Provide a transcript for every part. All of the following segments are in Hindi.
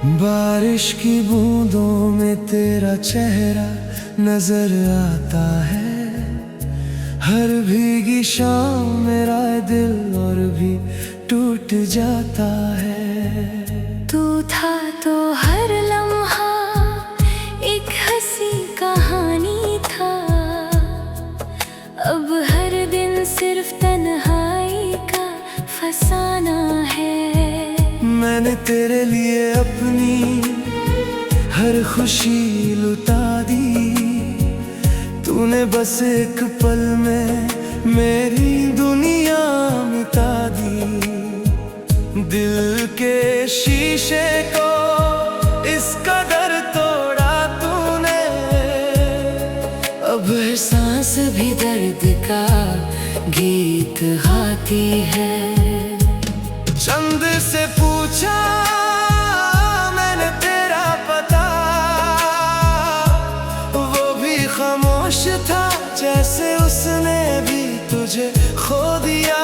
बारिश की बूंदों में तेरा चेहरा नजर आता है। हर भीगी शाम मेरा दिल और भी टूट जाता है। तू था तो हर लम्हा एक हंसी कहानी था। अब हर दिन सिर्फ तन्हाई का फसाना है। मैंने तेरे लिए अपनी हर खुशी लुटा दी। तूने बस एक पल में मेरी दुनिया मिटा दी। दिल के शीशे को इस कदर तोड़ा तूने। अब सांस भी दर्द का गीत गाती है। चंद से पूछा मैंने तेरा पता, वो भी खामोश था जैसे उसने भी तुझे खो दिया।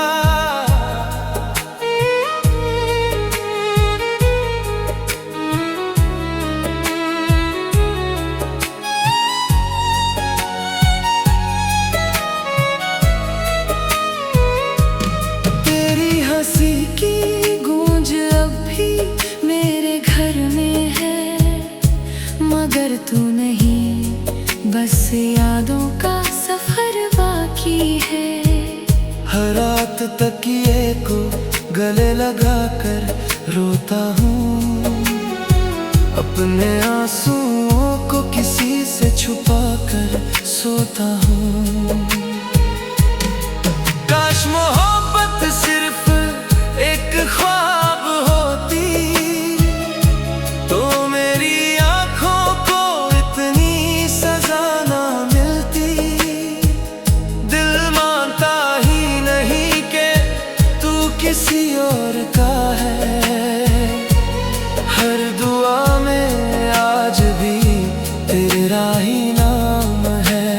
तेरी हंसी की गूंज अब भी मेरे घर में है, मगर तू नहीं, बस यादों का सफर बाकी है। हर रात तकिए को गले लगा कर रोता हूँ। अपने आंसुओं को किसी से छुपा कर सोता हूँ। काश मोहब्बत सिर्फ एक ख्वाब होती, तो मेरी आंखों को इतनी सजा ना मिलती। दिल मानता ही नहीं कि तू किसी और का है। हर दुआ में आज भी तेरा ही नाम है।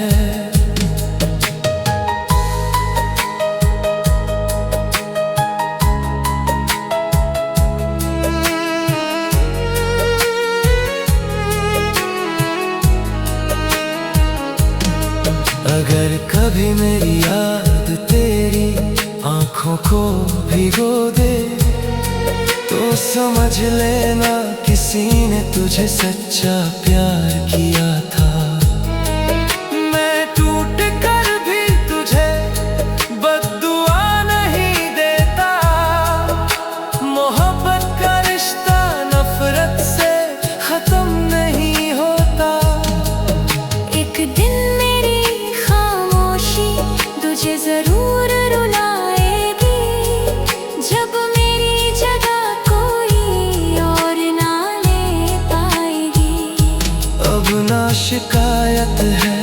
अगर कभी मेरी याद तेरी आंखों को भिगो दे, तो समझ लेना किसी ने तुझे सच्चा प्यार किया था। मैं टूट कर भी तुझे बद्दुआ नहीं देता। मोहब्बत का रिश्ता नफरत से खत्म नहीं होता। एक दिन मेरी खामोशी तुझे जरूर रुलाएगी, जब मेरी जगह कोई और ना ले पाएगी। अब ना शिकायत है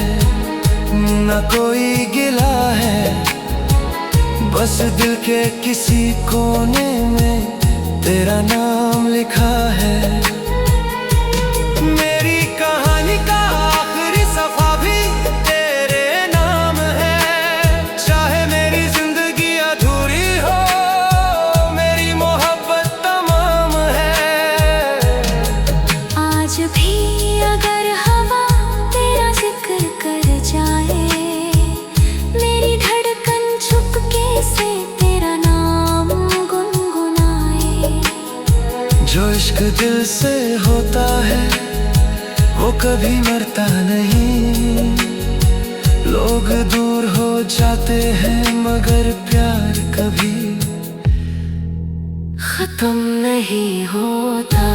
ना कोई गिला है, बस दिल के किसी कोने में तेरा नाम लिखा है। मेरी कहानी का आखिरी सफा भी तेरे नाम है। चाहे मेरी जिंदगी अधूरी हो, मेरी मोहब्बत तमाम है। आज भी अगर हवा तेरा जिक्र कर जाए, मेरी धड़कन चुपके से तेरा नाम गुनगुनाए। जो इश्क दिल से होता है वो कभी मरता नहीं। लोग दूर हो जाते हैं मगर प्यार कभी खत्म नहीं होता।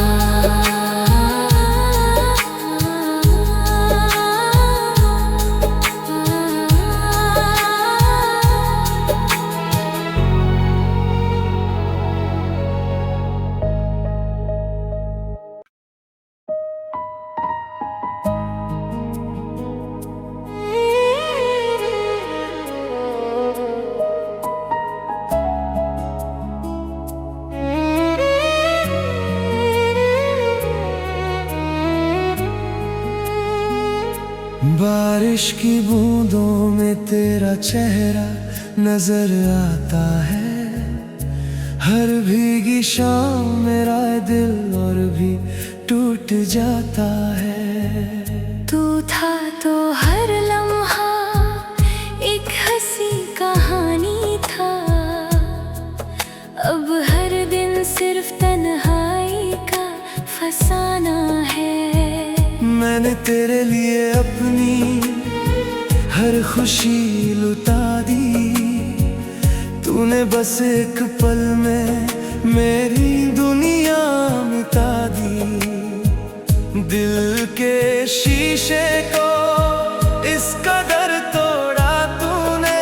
बारिश की बूंदों में तेरा चेहरा नजर आता है। हर भीगी शाम मेरा दिल और भी टूट जाता है। तू था तो हर लम्हा एक हंसी कहानी था, अब हर दिन सिर्फ तन्हाई का फसाना है। मैंने तेरे लिए अपनी हर खुशी लुटा दी, तूने बस एक पल में मेरी दुनिया मिटा दी। दिल के शीशे को इस कदर तोड़ा तूने,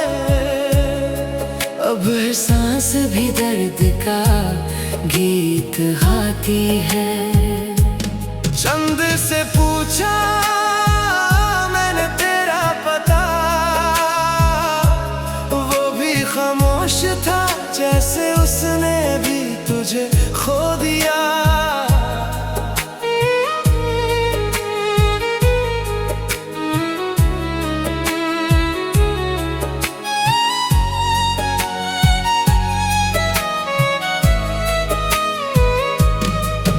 अब सांस भी दर्द का गीत गाती है। चंद से पूछा मैंने तेरा पता, वो भी खामोश था जैसे उसने भी तुझे खो दिया।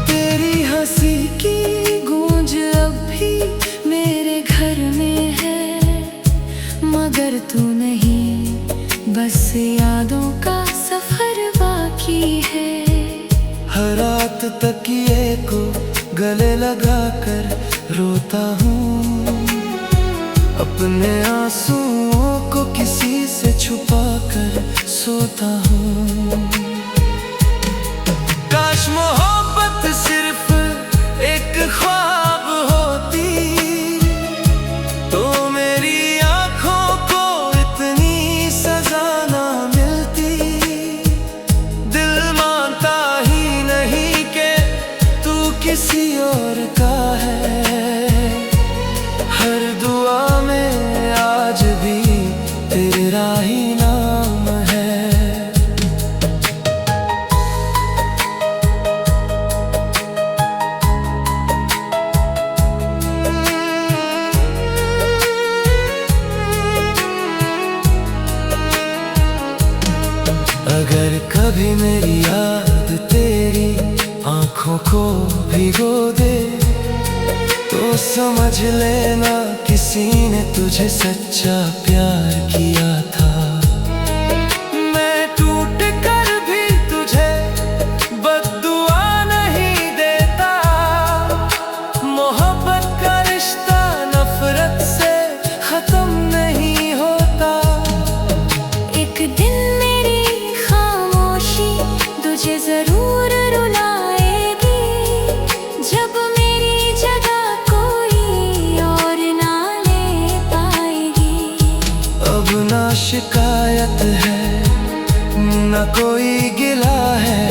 तेरी हंसी की गूंज अब भी मेरे घर में है, मगर तू नहीं, बस यादों का सफर बाकी है। हर रात तकिए को गले लगा कर रोता हूँ, अपने आंसुओं को किसी से छुपा कर सोता हूँ। काश मोहब्बत सिर्फ एक ख्वाब होती, तो मेरी आंखों को इतनी सजा ना मिलती। दिल मानता ही नहीं कि तू किसी और का है, हर दुआ में आज भी तेरा ही नाम है। अगर कभी मेरी याद तेरी आंखों को भिगो दे, तो समझ लेना किसी ने तुझे सच्चा प्यार किया था। मैं टूट कर भी तुझे बद्दुआ नहीं देता, मोहब्बत का रिश्ता नफरत से खत्म नहीं होता। एक दिन मेरी खामोशी तुझे जरूर रुलाएगी, जब मेरी जगह कोई और ना ले पाएगी। अब ना शिकायत है ना कोई गिला है,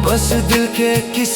बस दिल के किस